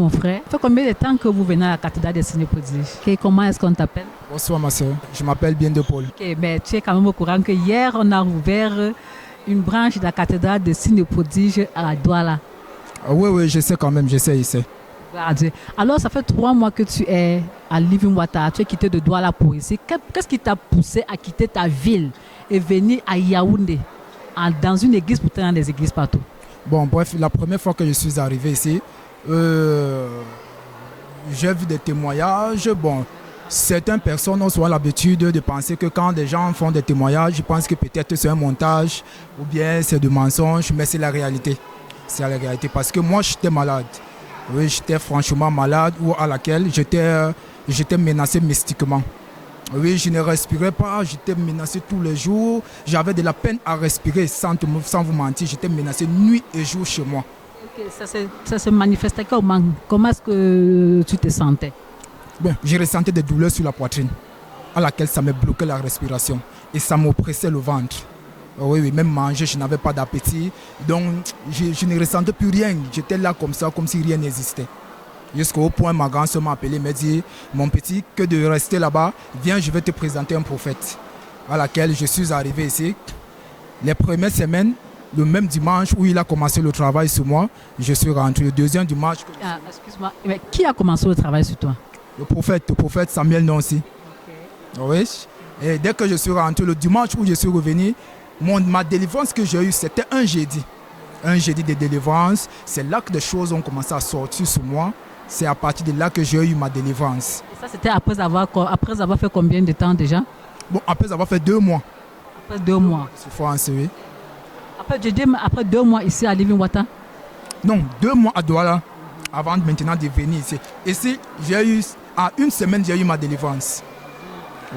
mon frère. Ça fait combien de temps que vous venez à la cathédrale des signes prodiges? Okay, comment est-ce qu'on t'appelle? Bonsoir ma soeur, je m'appelle Bien de Paul. Okay, mais tu es quand même au courant que hier, on a ouvert une branche de la cathédrale des signes prodiges à la Douala. Oui, je sais quand même, je sais. Alors, ça fait 3 mois que tu es à Living Water. Tu es quitté de Douala pour ici. Qu'est-ce qui t'a poussé à quitter ta ville et venir à Yaoundé, dans une église, pourtant dans des églises partout? Bon, bref, la première fois que je suis arrivé ici, j'ai vu des témoignages. Bon, certaines personnes ont souvent l'habitude de penser que quand des gens font des témoignages, ils pensent que peut-être c'est un montage ou bien c'est du mensonge, mais c'est la réalité. C'est la réalité parce que moi, j'étais malade. Oui, j'étais franchement malade ou à laquelle j'étais menacé mystiquement. Oui, je ne respirais pas, j'étais menacé tous les jours. J'avais de la peine à respirer sans vous mentir. J'étais menacé nuit et jour chez moi. Okay, ça se manifestait comment? Comment est-ce que tu te sentais? Bon, je ressentais des douleurs sur la poitrine à laquelle ça me bloquait la respiration et ça m'oppressait le ventre. Oui, même manger, je n'avais pas d'appétit. Donc, je ne ressentais plus rien. J'étais là comme ça, comme si rien n'existait. Jusqu'au point, ma grand-sœur m'a appelé, m'a dit, mon petit, que de rester là-bas, viens, je vais te présenter un prophète. À laquelle je suis arrivé ici. Les premières semaines, le même dimanche où il a commencé le travail sur moi, je suis rentré. Le deuxième dimanche... excuse-moi, mais qui a commencé le travail sur toi? Le prophète Samuel Nonsi. Okay. Oui. Et dès que je suis rentré, le dimanche où je suis revenu, ma délivrance que j'ai eue, c'était un jeudi. Un jeudi de délivrance. C'est là que des choses ont commencé à sortir sur moi. C'est à partir de là que j'ai eu ma délivrance. Et ça, c'était après avoir fait combien de temps déjà? Bon, après avoir fait 2 mois. Après 2 mois. France, oui. Après 2 mois ici à Living Water? Non, 2 mois à Douala, avant maintenant de venir ici. Ici, en 1 semaine, j'ai eu ma délivrance.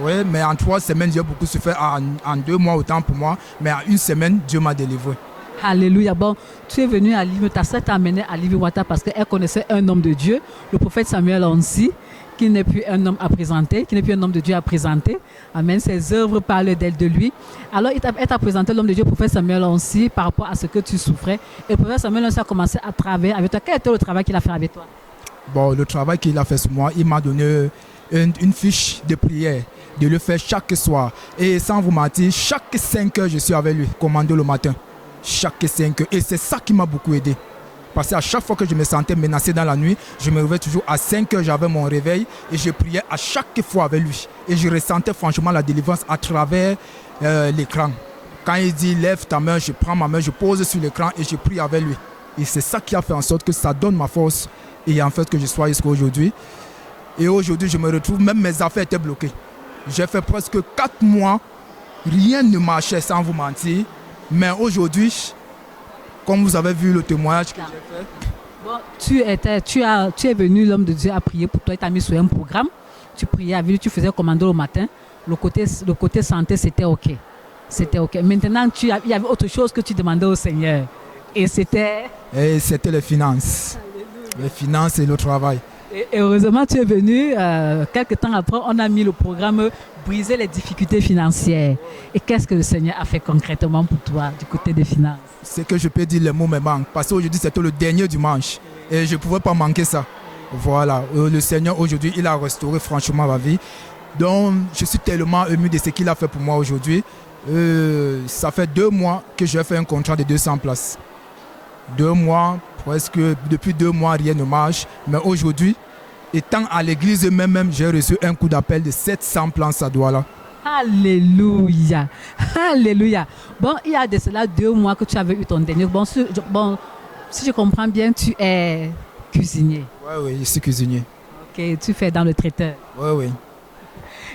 Oui, mais en 3 semaines, j'ai beaucoup souffert. En 2 mois, autant pour moi. Mais en 1 semaine, Dieu m'a délivré. Alléluia. Bon, tu es venu à Living, ta sœur t'a amené à Living Water parce qu'elle connaissait un homme de Dieu, le prophète Samuel Nonsi, qui n'est plus un homme à présenter, qui n'est plus un homme de Dieu à présenter. Amen. Ses œuvres parlent d'elle, de lui. Alors, elle t'a présenté l'homme de Dieu, le prophète Samuel Nonsi, par rapport à ce que tu souffrais. Et le prophète Samuel Nonsi a commencé à travailler avec toi. Quel était le travail qu'il a fait avec toi? Bon, le travail qu'il a fait sur moi, il m'a donné une fiche de prière, de le faire chaque soir. Et sans vous mentir, chaque 5 heures, je suis avec lui, commando le matin. Chaque 5 heures. Et c'est ça qui m'a beaucoup aidé. Parce qu'à chaque fois que je me sentais menacé dans la nuit, je me réveillais toujours à 5 heures, j'avais mon réveil et je priais à chaque fois avec lui. Et je ressentais franchement la délivrance à travers l'écran. Quand il dit lève ta main, je prends ma main, je pose sur l'écran et je prie avec lui. Et c'est ça qui a fait en sorte que ça donne ma force et en fait que je sois jusqu'à aujourd'hui. Et aujourd'hui, je me retrouve, même mes affaires étaient bloquées. J'ai fait presque 4 mois, rien ne marchait sans vous mentir. Mais aujourd'hui, comme vous avez vu le témoignage que j'ai fait... Bon, tu es venu, l'homme de Dieu a prié pour toi, il t'a mis sur un programme. Tu priais avec lui, tu faisais commando le matin. Le côté santé, c'était OK. C'était OK. Maintenant, il y avait autre chose que tu demandais au Seigneur. Et c'était... Et c'était les finances. Alléluia. Les finances et le travail. Et heureusement, tu es venu. Quelques temps après, on a mis le programme Briser les difficultés financières. Et qu'est-ce que le Seigneur a fait concrètement pour toi du côté des finances? C'est que je peux dire, les mots me manquent. Parce qu'aujourd'hui, c'était le dernier dimanche. Et je ne pouvais pas manquer ça. Voilà. Le Seigneur, aujourd'hui, il a restauré franchement ma vie. Donc, je suis tellement ému de ce qu'il a fait pour moi aujourd'hui. Ça fait 2 mois que j'ai fait un contrat de 200 places. 2 mois, presque depuis 2 mois, rien ne marche. Mais aujourd'hui, étant à l'église même, j'ai reçu un coup d'appel de 700 places à Douala. Alléluia. Alléluia. Bon, il y a de cela 2 mois que tu avais eu ton dernier. Bon, si je comprends bien, tu es cuisinier. Oui, je suis cuisinier. Ok, tu fais dans le traiteur. Oui.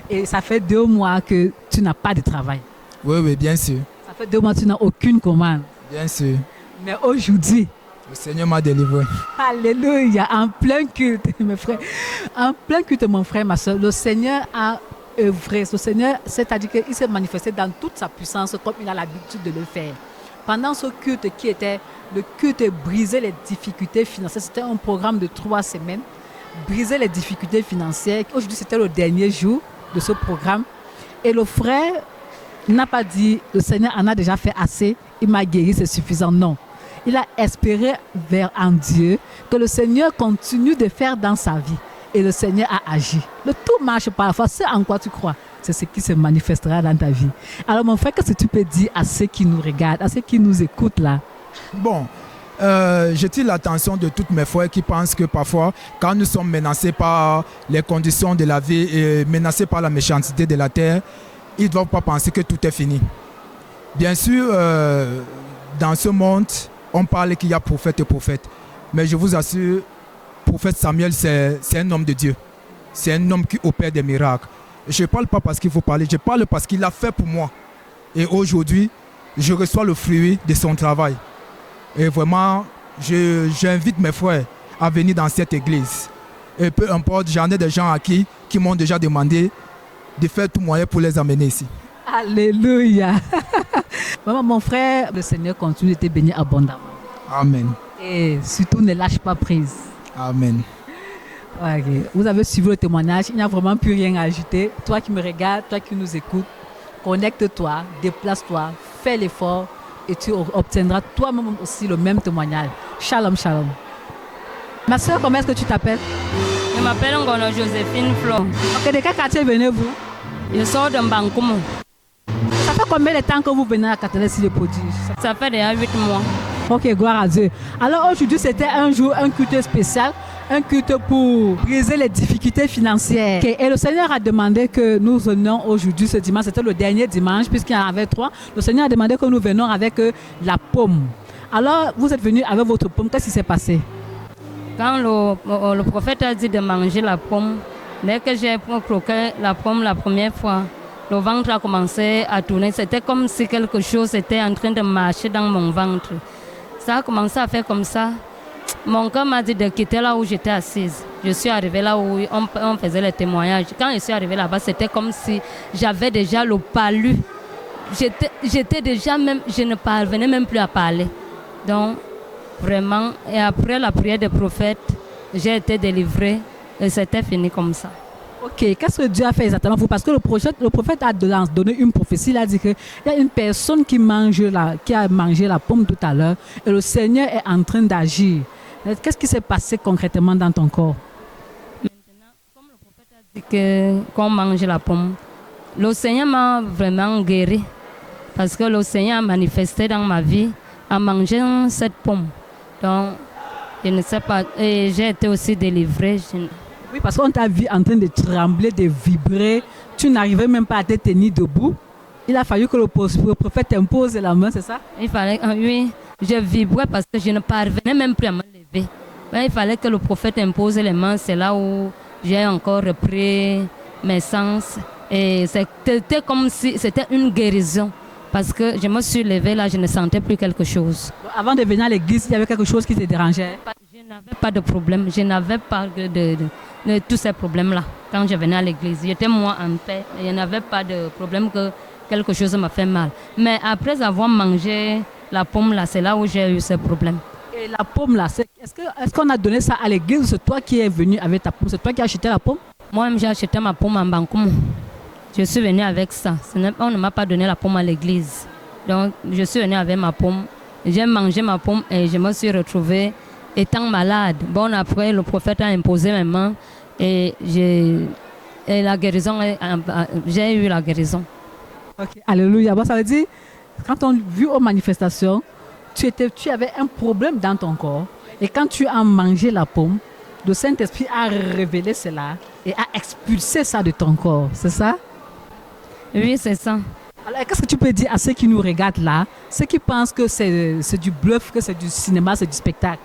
Et ça fait 2 mois que tu n'as pas de travail. Oui, bien sûr. Ça fait 2 mois que tu n'as aucune commande. Bien sûr. Mais aujourd'hui, le Seigneur m'a délivré. Alléluia. En plein culte, mes frères. En plein culte, mon frère, ma soeur, le Seigneur a œuvré. Le Seigneur, c'est-à-dire qu'il s'est manifesté dans toute sa puissance comme il a l'habitude de le faire. Pendant ce culte qui était le culte briser les difficultés financières, c'était un programme de 3 semaines. Briser les difficultés financières. Aujourd'hui, c'était le dernier jour de ce programme. Et le frère n'a pas dit, le Seigneur en a déjà fait assez, il m'a guéri, c'est suffisant. Non. Il a espéré en Dieu que le Seigneur continue de faire dans sa vie. Et le Seigneur a agi. Le tout marche parfois. C'est en quoi tu crois. C'est ce qui se manifestera dans ta vie. Alors mon frère, qu'est-ce que tu peux dire à ceux qui nous regardent, à ceux qui nous écoutent là? Bon, j'attire l'attention de toutes mes frères qui pensent que parfois, quand nous sommes menacés par les conditions de la vie et menacés par la méchanceté de la terre, ils ne doivent pas penser que tout est fini. Bien sûr, dans ce monde, on parle qu'il y a prophète et prophète. Mais je vous assure, prophète Samuel, c'est un homme de Dieu. C'est un homme qui opère des miracles. Je ne parle pas parce qu'il faut parler, je parle parce qu'il l'a fait pour moi. Et aujourd'hui, je reçois le fruit de son travail. Et vraiment, j'invite mes frères à venir dans cette église. Et peu importe, j'en ai des gens à qui m'ont déjà demandé de faire tout moyen pour les amener ici. Alléluia. Vraiment, mon frère, le Seigneur continue de te bénir abondamment. Amen. Et surtout, ne lâche pas prise. Amen. Okay. Vous avez suivi le témoignage, il n'y a vraiment plus rien à ajouter. Toi qui me regardes, toi qui nous écoutes, connecte-toi, déplace-toi, fais l'effort et tu obtiendras toi-même aussi le même témoignage. Shalom, shalom. Ma soeur, comment est-ce que tu t'appelles? Je m'appelle Ngono Joséphine Flo. Ok, de quel quartier venez-vous? Je sors de Mbankumu. Ça fait combien de temps que vous venez à Catalogne sur le prodige? Ça fait déjà 8 mois. Ok, gloire à Dieu. Alors aujourd'hui, c'était un jour, un culte spécial, un culte pour briser les difficultés financières. Okay. Et le Seigneur a demandé que nous venions aujourd'hui, ce dimanche, c'était le dernier dimanche, puisqu'il y en avait 3. Le Seigneur a demandé que nous venions avec la pomme. Alors, vous êtes venus avec votre pomme, qu'est-ce qui s'est passé? Quand le prophète a dit de manger la pomme, dès que j'ai croqué la pomme la première fois, le ventre a commencé à tourner. C'était comme si quelque chose était en train de marcher dans mon ventre. Ça a commencé à faire comme ça. Mon cœur m'a dit de quitter là où j'étais assise. Je suis arrivée là où on faisait les témoignages. Quand je suis arrivée là-bas, c'était comme si j'avais déjà le palu. J'étais déjà même, je ne parvenais même plus à parler. Donc, vraiment, et après la prière des prophètes, j'ai été délivrée et c'était fini comme ça. Ok, qu'est-ce que Dieu a fait exactement pour vous? Parce que le prophète a donné une prophétie, il a dit qu'il y a une personne qui a mangé la pomme tout à l'heure et le Seigneur est en train d'agir. Qu'est-ce qui s'est passé concrètement dans ton corps? Maintenant, comme le prophète a dit qu'on mange la pomme, le Seigneur m'a vraiment guéri parce que le Seigneur a manifesté dans ma vie en mangeant cette pomme. Donc, je ne sais pas, et j'ai été aussi délivrée. Oui, parce qu'on t'a vu en train de trembler, de vibrer. Tu n'arrivais même pas à te tenir debout. Il a fallu que le prophète t'impose la main, c'est ça? Il fallait, oui, je vibrais parce que je ne parvenais même plus à me lever. Mais il fallait que le prophète impose les mains. C'est là où j'ai encore repris mes sens. Et c'était comme si c'était une guérison. Parce que je me suis levée là, je ne sentais plus quelque chose. Avant de venir à l'église, il y avait quelque chose qui te dérangeait? Je n'avais pas de problème. Je n'avais pas de tous ces problèmes-là quand je venais à l'église. J'étais moi en paix. Et je n'avais pas de problème que quelque chose m'a fait mal. Mais après avoir mangé la pomme là, c'est là où j'ai eu ces problèmes. Et la pomme là, est-ce qu'on a donné ça à l'église ou c'est toi qui es venu avec ta pomme? C'est toi qui as acheté la pomme? Moi-même, j'ai acheté ma pomme en Bankoum. Je suis venue avec ça. On ne m'a pas donné la pomme à l'église. Donc, je suis venue avec ma pomme. J'ai mangé ma pomme et je me suis retrouvée étant malade. Bon, après, le prophète a imposé mes mains et la guérison, j'ai eu la guérison. Okay. Alléluia. Bon, ça veut dire, quand on vu aux manifestations, tu avais un problème dans ton corps et quand tu as mangé la pomme, le Saint-Esprit a révélé cela et a expulsé ça de ton corps. C'est ça? Oui, c'est ça. Alors, qu'est-ce que tu peux dire à ceux qui nous regardent là, ceux qui pensent que c'est du bluff, que c'est du cinéma, c'est du spectacle?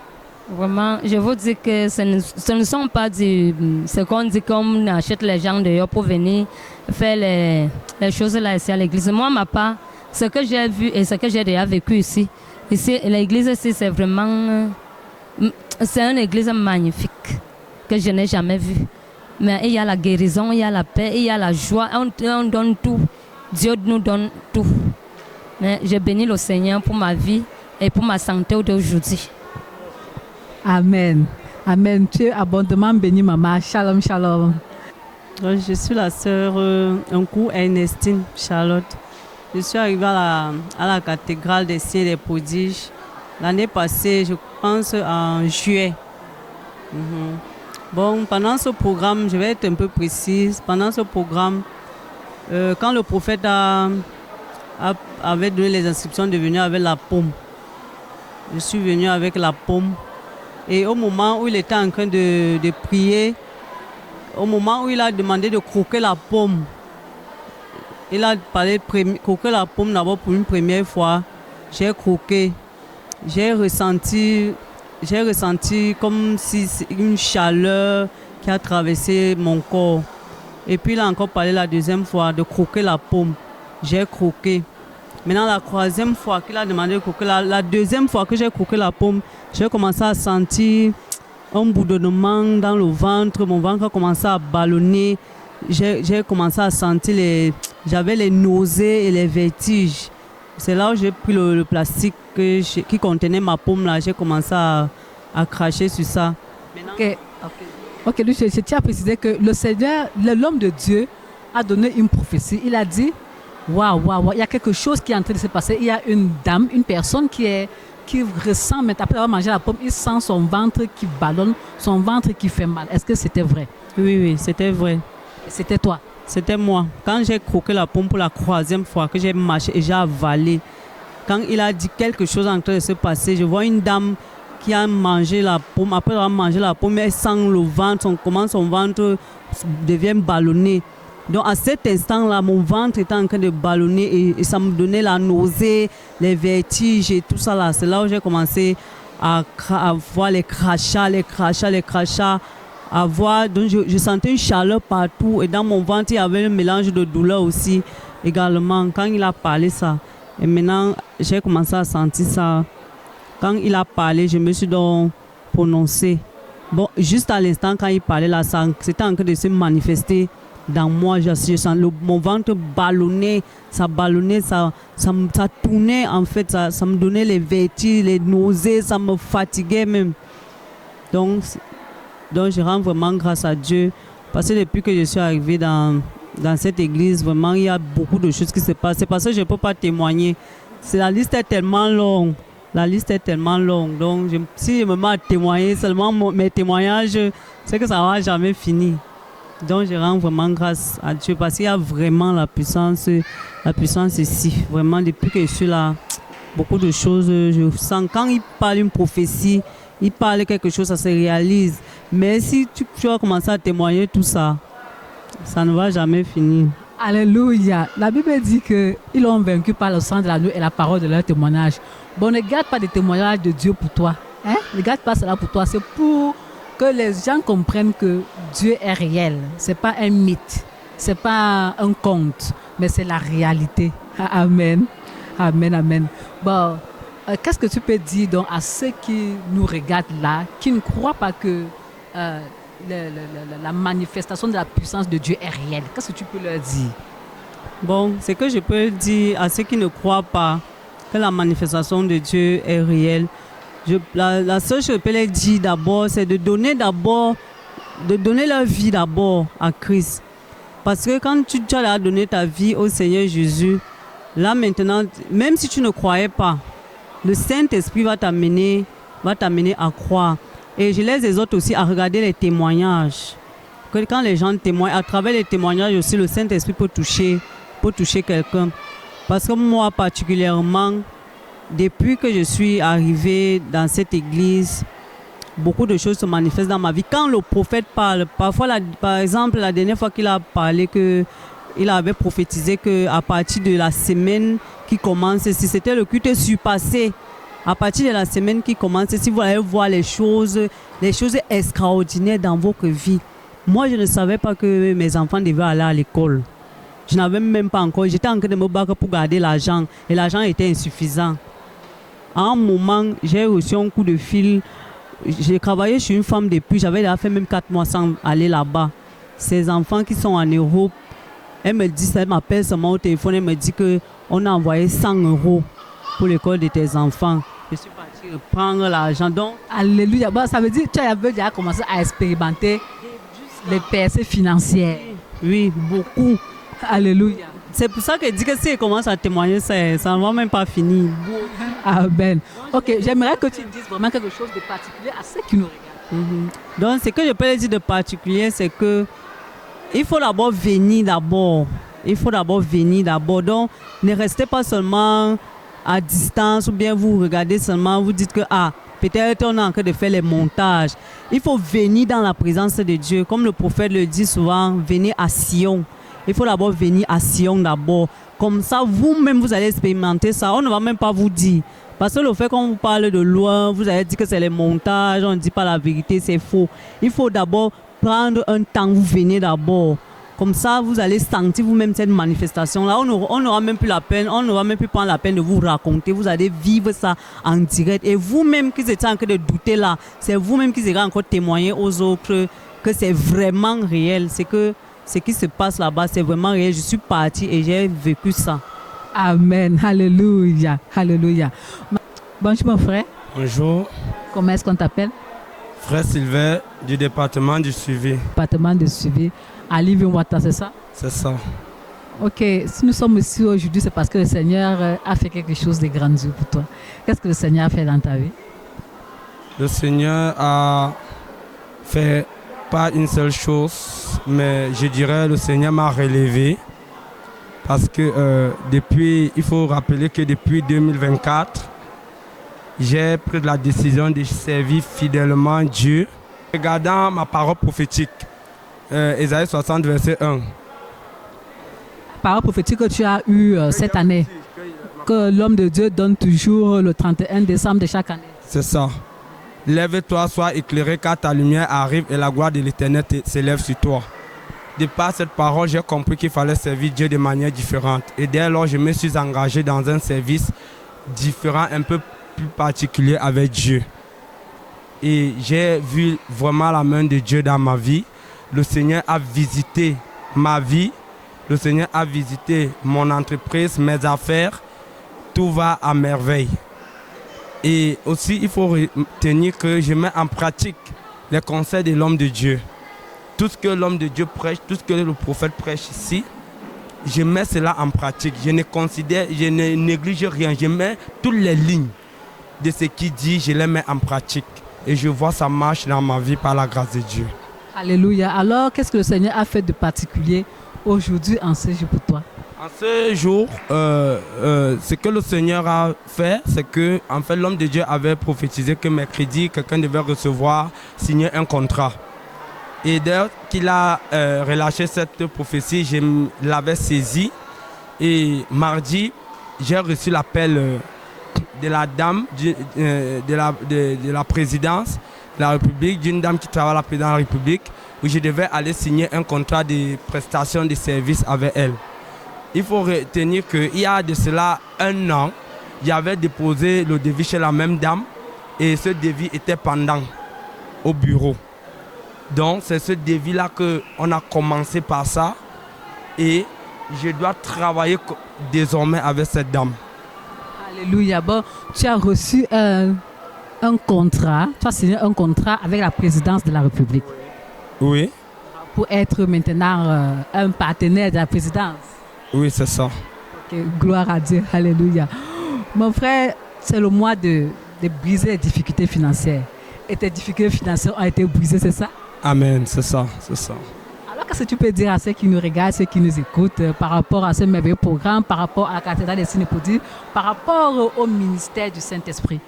Vraiment, je vous dis que ce ne sont pas ce qu'on dit comme on achète les gens dehors pour venir faire les choses là ici à l'église. Moi, ma part, ce que j'ai vu et ce que j'ai déjà vécu ici, l'église ici, c'est vraiment... C'est une église magnifique que je n'ai jamais vue. Mais il y a la guérison, il y a la paix, il y a la joie. On donne tout. Dieu nous donne tout. Mais je bénis le Seigneur pour ma vie et pour ma santé d'aujourd'hui. Amen. Amen. Tu es abondamment béni, maman. Shalom, shalom. Je suis la sœur Nkou Ernestine Charlotte. Je suis arrivée à la cathédrale des Cieux et des Prodiges L'année passée, je pense en juillet. Mhm. Bon, pendant ce programme, je vais être un peu précise. Pendant ce programme, quand le prophète avait donné les instructions de venir avec la paume, je suis venu avec la paume. Et au moment où il était en train de prier, au moment où il a demandé de croquer la paume, il a parlé de croquer la paume d'abord pour une première fois. J'ai croqué. J'ai ressenti comme si une chaleur qui a traversé mon corps. Et puis il a encore parlé la deuxième fois de croquer la paume. J'ai croqué. Maintenant la troisième fois qu'il a demandé de croquer, la deuxième fois que j'ai croqué la paume, j'ai commencé à sentir un bourdonnement dans le ventre. Mon ventre a commencé à ballonner. J'ai commencé à sentir j'avais les nausées et les vertiges. C'est là où j'ai pris le plastique qui contenait ma paume là. J'ai commencé à cracher sur ça. Ok, lui, je tiens à préciser que le Seigneur, l'homme de Dieu, a donné une prophétie. Il a dit, waouh, il y a quelque chose qui est en train de se passer. Il y a une dame, une personne qui ressent, mais après avoir mangé la pomme, il sent son ventre qui ballonne, son ventre qui fait mal. Est-ce que c'était vrai? Oui, c'était vrai. C'était toi? C'était moi. Quand j'ai croqué la pomme pour la troisième fois, que j'ai mâché et j'ai avalé, quand il a dit quelque chose en train de se passer, je vois une dame qui a mangé la pomme. Après avoir mangé la pomme, elle sent le ventre, comment son ventre devient ballonné. Donc à cet instant-là, mon ventre était en train de ballonner et ça me donnait la nausée, les vertiges et tout ça là. C'est là où j'ai commencé à voir les crachats. Donc je sentais une chaleur partout et dans mon ventre il y avait un mélange de douleur aussi également quand il a parlé ça. Et maintenant j'ai commencé à sentir ça. Quand il a parlé, je me suis donc prononcé. Bon, juste à l'instant quand il parlait là, c'était en train de se manifester dans moi. Je sens mon ventre ballonner, ça tournait en fait, ça me donnait les vertiges, les nausées, ça me fatiguait même. Donc je rends vraiment grâce à Dieu parce que depuis que je suis arrivée dans cette église, vraiment il y a beaucoup de choses qui se passent. C'est parce que je ne peux pas témoigner. La liste est tellement longue. Donc si je me mets à témoigner, seulement mes témoignages, c'est que ça ne va jamais finir. Donc je rends vraiment grâce à Dieu parce qu'il y a vraiment la puissance ici. Vraiment depuis que je suis là, beaucoup de choses, je sens quand il parle une prophétie, il parle quelque chose, ça se réalise. Mais si tu vas commencer à témoigner tout ça, ça ne va jamais finir. Alléluia. La Bible dit qu'ils ont vaincu par le sang de l'agneau et la parole de leur témoignage. Bon, ne garde pas des témoignages de Dieu pour toi. Ne garde pas cela pour toi. C'est pour que les gens comprennent que Dieu est réel. Ce n'est pas un mythe. Ce n'est pas un conte. Mais c'est la réalité. Amen. Bon. Qu'est-ce que tu peux dire donc à ceux qui nous regardent là, qui ne croient pas que la manifestation de la puissance de Dieu est réelle? Qu'est-ce que tu peux leur dire? Bon, ce que je peux dire à ceux qui ne croient pas que la manifestation de Dieu est réelle, la seule chose que je peux leur dire d'abord, c'est de donner leur vie d'abord à Christ. Parce que quand tu as donné ta vie au Seigneur Jésus, là maintenant, même si tu ne croyais pas, le Saint-Esprit va t'amener à croire. Et je les exhorte aussi à regarder les témoignages. Que quand les gens témoignent, à travers les témoignages aussi, le Saint-Esprit peut toucher quelqu'un. Parce que moi particulièrement, depuis que je suis arrivée dans cette église, beaucoup de choses se manifestent dans ma vie. Quand le prophète parle, parfois, par exemple, la dernière fois qu'il a parlé, il avait prophétisé qu'à partir de la semaine qui commence, si c'était le culte surpassé, à partir de la semaine qui commence, si vous allez voir les choses extraordinaires dans votre vie. Moi, je ne savais pas que mes enfants devaient aller à l'école. Je n'avais même pas encore. J'étais en train de me battre pour garder l'argent. Et l'argent était insuffisant. À un moment, j'ai reçu un coup de fil. J'ai travaillé chez une femme depuis. J'avais déjà fait même 4 mois sans aller là-bas. Ces enfants qui sont en Europe, elle m'appelle seulement au téléphone. Elle me dit qu'on a envoyé 100 € pour l'école de tes enfants. Je suis partie prendre l'argent. Donc, alléluia. Bon, ça veut dire que tu avais déjà commencé à expérimenter les percées financières. Oui, beaucoup. Alléluia. c'est pour ça qu'elle dit que si elle commence à témoigner, ça ne va même pas finir. Amen. Ok, j'aimerais que tu dises vraiment quelque chose de particulier à ceux qui nous regardent. Donc, ce que je peux dire de particulier, c'est que il faut d'abord venir d'abord. Il faut d'abord venir d'abord. Donc, ne restez pas seulement à distance ou bien vous regardez seulement, vous dites que peut-être on est en train de faire les montages. Il faut venir dans la présence de Dieu. Comme le prophète le dit souvent, venez à Sion. Il faut d'abord venir à Sion d'abord. Comme ça, vous-même, vous allez expérimenter ça. On ne va même pas vous dire. Parce que le fait qu'on vous parle de loin, vous allez dire que c'est les montages, on ne dit pas la vérité, c'est faux. Il faut d'abord prendre un temps, vous venez d'abord. Comme ça, vous allez sentir vous-même cette manifestation-là. On n'aura même plus la peine, on n'aura même plus prendre la peine de vous raconter. Vous allez vivre ça en direct. Et vous-même qui êtes en train de douter là, c'est vous-même qui allez encore témoigner aux autres que c'est vraiment réel. C'est que ce qui se passe là-bas, c'est vraiment réel. Je suis partie et j'ai vécu ça. Amen. Alléluia. Alléluia. Bonjour mon frère. Bonjour. Comment est-ce qu'on t'appelle? Frère Sylvain du département du suivi. Département de suivi. À Living-Water, c'est ça? C'est ça. Ok, si nous sommes ici aujourd'hui, c'est parce que le Seigneur a fait quelque chose de grandiose pour toi. Qu'est-ce que le Seigneur a fait dans ta vie? Le Seigneur a fait pas une seule chose, mais je dirais le Seigneur m'a relevé. Parce que il faut rappeler que depuis 2024, j'ai pris la décision de servir fidèlement Dieu. Regardant ma parole prophétique, Ésaïe 60, verset 1. Parole prophétique que tu as eue cette année, que l'homme de Dieu donne toujours le 31 décembre de chaque année. C'est ça. Lève-toi, sois éclairé car ta lumière arrive et la gloire de l'Éternel s'élève sur toi. De par cette parole, j'ai compris qu'il fallait servir Dieu de manière différente. Et dès lors, je me suis engagé dans un service différent, un peu plus particulier avec Dieu. Et j'ai vu vraiment la main de Dieu dans ma vie. Le Seigneur a visité ma vie. Le Seigneur a visité mon entreprise, mes affaires. Tout va à merveille. Et aussi, il faut retenir que je mets en pratique les conseils de l'homme de Dieu. Tout ce que l'homme de Dieu prêche, tout ce que le prophète prêche ici, je mets cela en pratique. Je ne néglige rien. Je mets toutes les lignes de ce qu'il dit, je les mets en pratique. Et je vois ça marche dans ma vie par la grâce de Dieu. Alléluia. Alors, qu'est-ce que le Seigneur a fait de particulier aujourd'hui en ce jour pour toi? En ce jour, ce que le Seigneur a fait, c'est que en fait, l'homme de Dieu avait prophétisé que mercredi, quelqu'un devait recevoir, signer un contrat. Et dès qu'il a relâché cette prophétie, je l'avais saisi. Et mardi, j'ai reçu l'appel de la dame de la présidence de la République, d'une dame qui travaille à la présidence de la République, où je devais aller signer un contrat de prestation de services avec elle. Il faut retenir qu'il y a de cela 1 an, j'avais déposé le devis chez la même dame et ce devis était pendant au bureau. Donc c'est ce devis-là qu'on a commencé par ça et je dois travailler désormais avec cette dame. Alléluia. Bon, tu as reçu un contrat, tu as signé un contrat avec la présidence de la République. Oui. Pour être maintenant un partenaire de la présidence. Oui, c'est ça. Okay, gloire à Dieu. Alléluia. Mon frère, c'est le mois de briser les difficultés financières. Et tes difficultés financières ont été brisées, c'est ça? Amen, c'est ça, c'est ça. Alors, qu'est-ce que tu peux dire à ceux qui nous regardent, ceux qui nous écoutent, par rapport à ce merveilleux programme, par rapport à la cathédrale des signes prodiges, par rapport au ministère du Saint-Esprit?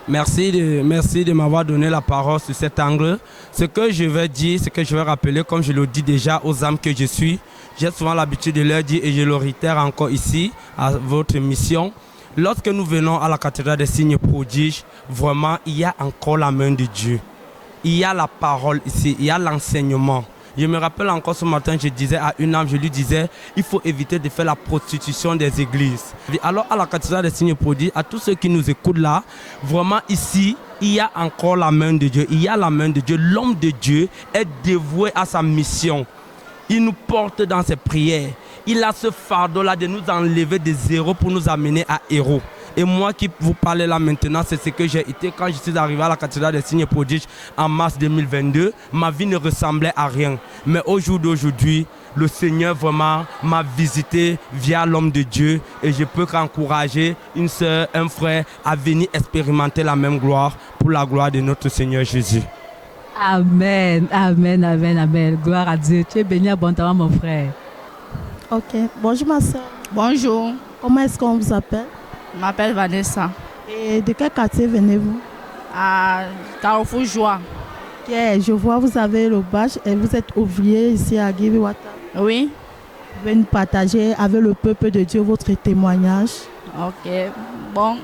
Merci de m'avoir donné la parole sur cet angle. Ce que je vais dire, ce que je vais rappeler, comme je le dis déjà aux âmes que je suis, j'ai souvent l'habitude de leur dire et je le réitère encore ici, à votre mission. Lorsque nous venons à la cathédrale des signes prodiges, vraiment, il y a encore la main de Dieu. Il y a la parole ici, il y a l'enseignement. Je me rappelle encore ce matin, je disais à une âme, je lui disais, il faut éviter de faire la prostitution des églises. Alors à la cathédrale des signes prodiges, à tous ceux qui nous écoutent là, vraiment ici, il y a encore la main de Dieu. Il y a la main de Dieu. L'homme de Dieu est dévoué à sa mission. Il nous porte dans ses prières. Il a ce fardeau-là de nous enlever des zéros pour nous amener à héros. Et moi qui vous parle là maintenant, c'est ce que j'ai été quand je suis arrivé à la cathédrale des signes prodiges en mars 2022. Ma vie ne ressemblait à rien. Mais au jour d'aujourd'hui, le Seigneur vraiment m'a visité via l'homme de Dieu et je peux qu'encourager une sœur, un frère à venir expérimenter la même gloire pour la gloire de notre Seigneur Jésus. Amen, amen, amen, amen. Gloire à Dieu. Tu es béni abondamment, mon frère. Ok. Bonjour ma soeur. Bonjour, Comment est-ce qu'on vous appelle? je m'appelle Vanessa. Et de quel quartier venez-vous? À Carrefour Joie. Ok, je vois vous avez le badge et vous êtes ouvrier ici à Giviwata. Oui, Vous pouvez nous partager avec le peuple de Dieu votre témoignage. ok. Bon,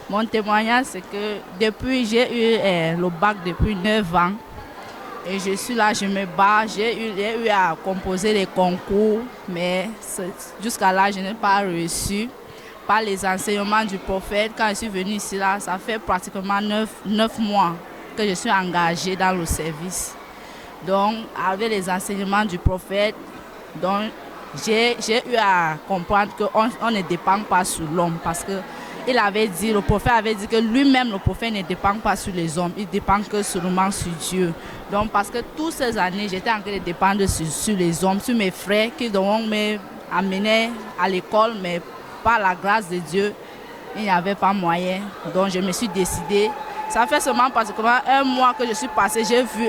mon témoignage, c'est que depuis, j'ai eu le bac depuis 9 ans. Et je suis là, je me bats. J'ai eu à composer les concours, mais jusqu'à là, je n'ai pas reçu. Par les enseignements du prophète, quand je suis venue ici, là, ça fait pratiquement 9 mois que je suis engagée dans le service. Donc, avec les enseignements du prophète, donc, j'ai eu à comprendre qu'on ne dépend pas sur l'homme. Parce que le prophète avait dit que lui-même, le prophète ne dépend pas sur les hommes, il dépend que seulement sur Dieu. Donc, parce que toutes ces années, j'étais en train de dépendre sur les hommes, sur mes frères qui donc m'amenaient à l'école, mais par la grâce de Dieu, il n'y avait pas moyen. Donc, je me suis décidée. Ça fait seulement pratiquement 1 mois que je suis passée. J'ai vu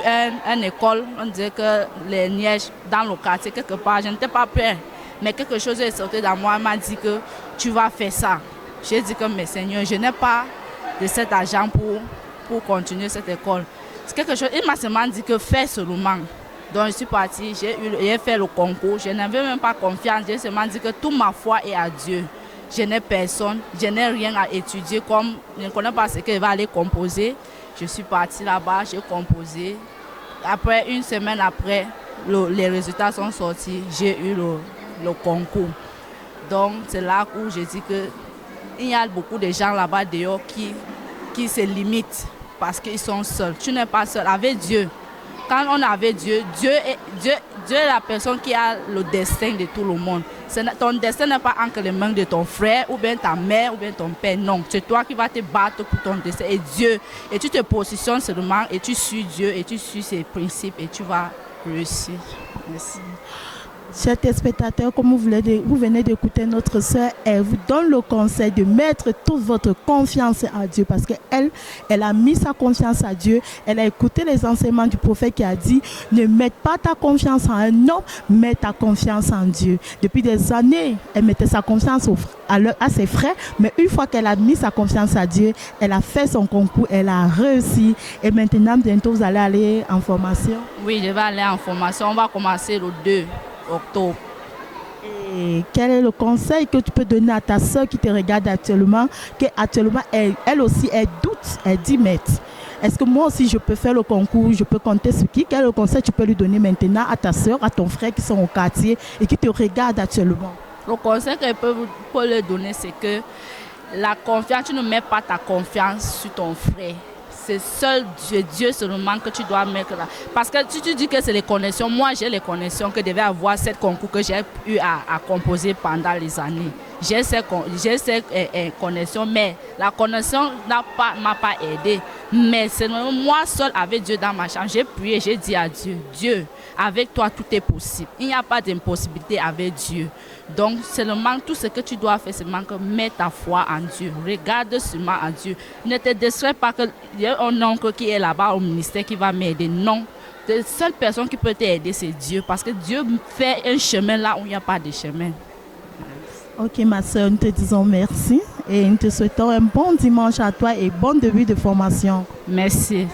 une école, on dirait que les neiges dans le quartier, quelque part. Je n'étais pas prête. Mais quelque chose est sorti dans moi, m'a dit que tu vas faire ça. J'ai dit que, mais Seigneur, je n'ai pas de cet argent pour continuer cette école. C'est quelque chose, il m'a seulement dit que fais seulement. Donc je suis partie, j'ai fait le concours. Je n'avais même pas confiance. J'ai seulement dit que toute ma foi est à Dieu. Je n'ai personne, je n'ai rien à étudier, comme je ne connais pas ce qu'il va aller composer. Je suis partie là-bas, j'ai composé. Après, 1 semaine après, les résultats sont sortis, j'ai eu le concours. Donc c'est là où je dis que il y a beaucoup de gens là-bas dehors qui se limitent parce qu'ils sont seuls. Tu n'es pas seul, avec Dieu. Quand on est avec Dieu, Dieu est la personne qui a le destin de tout le monde. Ton destin n'est pas entre les mains de ton frère, ou bien ta mère, ou bien ton père. Non, c'est toi qui vas te battre pour ton destin. Et Dieu, et tu te positionnes seulement, et tu suis Dieu, et tu suis ses principes, et tu vas réussir. Merci. Chers téléspectateurs, comme vous venez d'écouter notre sœur, elle vous donne le conseil de mettre toute votre confiance à Dieu parce qu'elle a mis sa confiance à Dieu. Elle a écouté les enseignements du prophète qui a dit ne mets pas ta confiance en un homme, mets ta confiance en Dieu. Depuis des années, elle mettait sa confiance à ses frères, mais une fois qu'elle a mis sa confiance à Dieu, elle a fait son concours, elle a réussi. Et maintenant, bientôt, vous allez aller en formation. Oui, je vais aller en formation. On va commencer le 2 octobre. Et quel est le conseil que tu peux donner à ta soeur qui te regarde actuellement, elle aussi, elle doute, elle dit, mais est-ce que moi aussi je peux faire le concours, je peux compter sur qui? Quel est le conseil que tu peux lui donner maintenant à ta soeur, à ton frère qui sont au quartier et qui te regardent actuellement? Le conseil que je peux lui donner, c'est que la confiance, tu ne mets pas ta confiance sur ton frère. C'est seul Dieu seulement que tu dois mettre là. Parce que si tu dis que c'est les connexions, moi j'ai les connexions que devait avoir cette concours que j'ai eu à composer pendant les années. J'ai ces connexions, mais la connexion m'a pas aidé. Mais c'est moi seul avec Dieu dans ma chambre. J'ai prié, j'ai dit à Dieu, Dieu, avec toi tout est possible. Il n'y a pas d'impossibilité avec Dieu. Donc seulement tout ce que tu dois faire, c'est que mettre ta foi en Dieu. Regarde seulement en Dieu. Ne te distrais pas qu'il y a un oncle qui est là-bas au ministère qui va m'aider. Non. La seule personne qui peut t'aider, c'est Dieu. Parce que Dieu fait un chemin là où il n'y a pas de chemin. Ok ma soeur, nous te disons merci et nous te souhaitons un bon dimanche à toi et bon début de formation. Merci.